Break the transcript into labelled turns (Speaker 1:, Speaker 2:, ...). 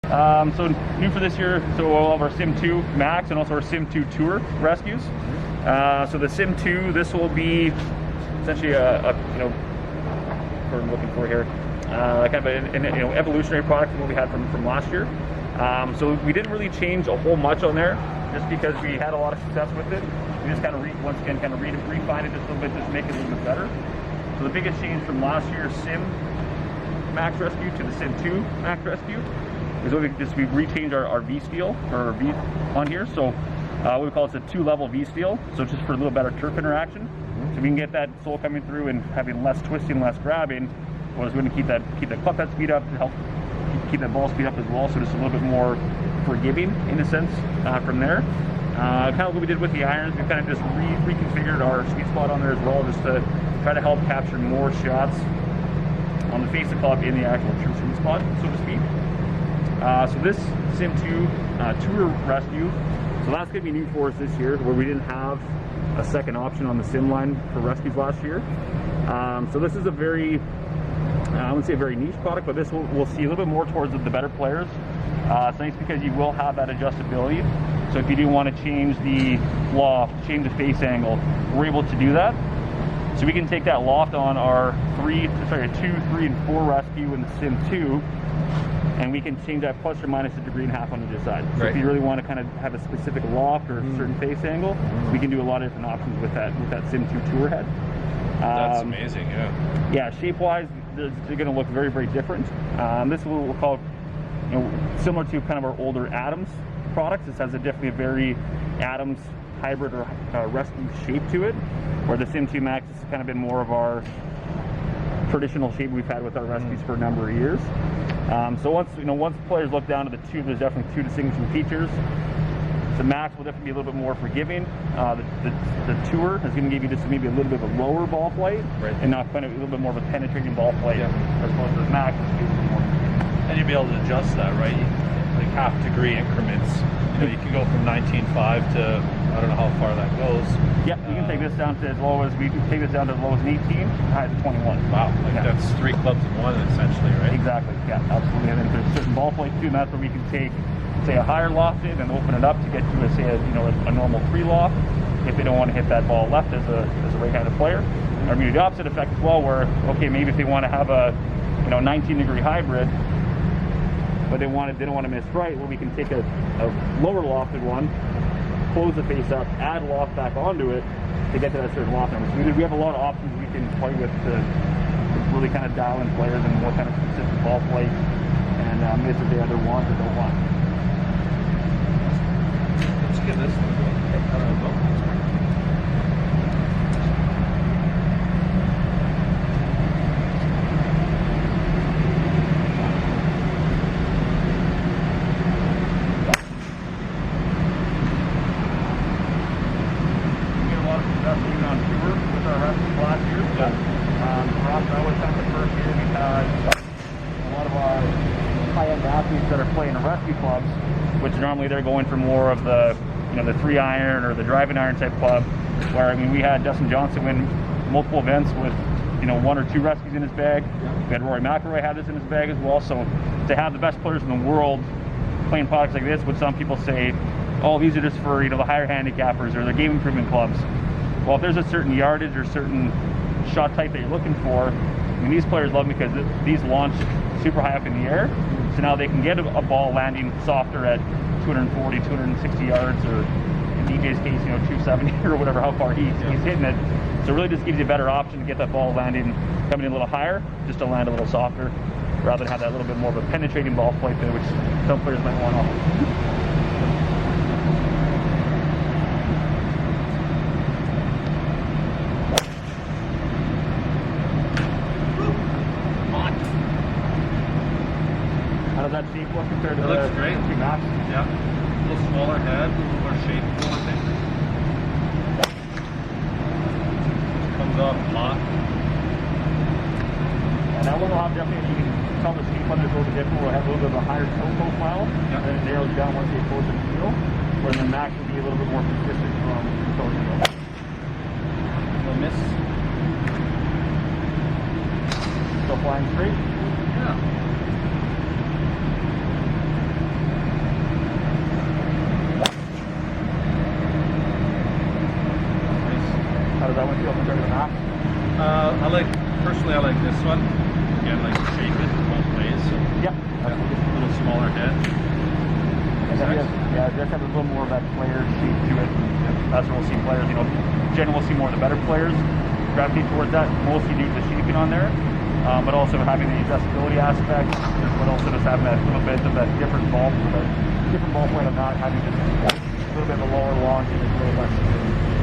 Speaker 1: So new for this year, so we'll have our SIM2 Max and also our SIM2 Tour rescues. So the SIM2, this will be essentially what I'm looking for here, kind of an evolutionary product from what we had from last year. So we didn't really change a whole much on there, just because we had a lot of success with it. We just kind of refine it just a little bit, just make it a little bit better. So the biggest change from last year's Sim Max Rescue to the SIM2 Max Rescue is what we've rechanged our V steel, or our V on here. So what we call it's a 2-level V steel. So just for a little better turf interaction. So we can get that sole coming through and having less twisting, less grabbing. Was going to keep the club head speed up to help keep that ball speed up as well. So just a little bit more forgiving in a sense from there. Kind of what we did with the irons, we kind of just reconfigured our sweet spot on there as well, just to try to help capture more shots on the face of the club in the actual true sweet spot, so to speak. So this SIM2 Tour Rescue, so that's going to be new for us this year, where we didn't have a second option on the sim line for rescues last year. So this is a very, I wouldn't say a very niche product, but this we'll see a little bit more towards the better players. It's nice because you will have that adjustability. So if you do want to change the loft, change the face angle, we're able to do that. So we can take that loft on our 2, 3, and 4 rescue in the SIM2, and we can change that plus or minus a degree and a half on either side. So if you really want to kind of have a specific loft or a certain face angle, we can do a lot of different options with that SIM2 Tour head.
Speaker 2: That's amazing, yeah.
Speaker 1: Yeah, shape-wise, they're going to look very, very different. This is what we'll call, similar to kind of our older Adams products. This has definitely a very Adams hybrid or rescue shape to it, where the SIM2 Max has kind of been more of our traditional shape we've had with our rescues for a number of years. So once players look down to the 2, there's definitely 2 distinguishing features. The Max will definitely be a little bit more forgiving. The Tour is going to give you just maybe a little bit of a lower ball flight, and not kind of a little bit more of a penetrating ball flight, as opposed to the Max, which is a little more.
Speaker 2: And you'll be able to adjust that, right? Like half-degree increments. You can go from 19.5 to, I don't know how far that goes.
Speaker 1: Yeah, you can take this down to as low as, we can take this down to as low as an 18, high as a 21.
Speaker 2: Wow, that's 3 clubs in one essentially, right?
Speaker 1: Exactly, yeah, absolutely. And then there's certain ball flights too, and that's where we can take, say, a higher loft in and open it up to get to a normal 3 loft, if they don't want to hit that ball left as a right-handed player. Or maybe the opposite effect as well, where, okay, maybe if they want to have a 19-degree hybrid, but they don't want to miss right, well, we can take a lower lofted one, close the face up, add loft back onto it to get to that certain loft number. So we have a lot of options we can play with to really kind of dial in players and what kind of consistent ball flight and miss if they either want or don't want.
Speaker 2: Let's give this one a go.
Speaker 1: That are playing in rescue clubs, which normally they're going for more of the the 3-iron or the driving iron type club, where we had Dustin Johnson win multiple events with 1 or 2 rescues in his bag. We had Rory McIlroy had this in his bag as well. So to have the best players in the world playing products like this, would some people say, oh, these are just for the higher handicappers or the game improvement clubs. Well, if there's a certain yardage or certain shot type that you're looking for, these players love them because these launch super high up in the air. So now they can get a ball landing softer at 240, 260 yards, or in DJ's case, 270 or whatever, how far he's hitting it. So it really just gives you a better option to get that ball landing, coming in a little higher, just to land a little softer, rather than have that little bit more of a penetrating ball flight there, which some players might want off. How does that shape look compared to the SIM2 Max?
Speaker 2: Yeah, a little smaller head, a little more shape, I think. Comes off hot.
Speaker 1: And that one will have definitely, you can tell the shape on this a little bit different. We'll have a little bit of a higher toe profile, and then it narrows down once you get closer to the heel, where the Max will be a little bit more consistent from toe to heel. No miss. Still flying straight?
Speaker 2: Yeah.
Speaker 1: that one feel compared to the Max?
Speaker 2: Personally, I like this one. Again, like to shape it both ways. So
Speaker 1: Yeah,
Speaker 2: a little smaller head.
Speaker 1: and then it does have a little more of that player shape to it. That's where we'll see players, generally we'll see more of the better players gravitate towards that, mostly due to the shaping on there. But also having the adjustability aspect, but also just having that little bit of that different ball point of not having just a little bit of a lower launch and a little less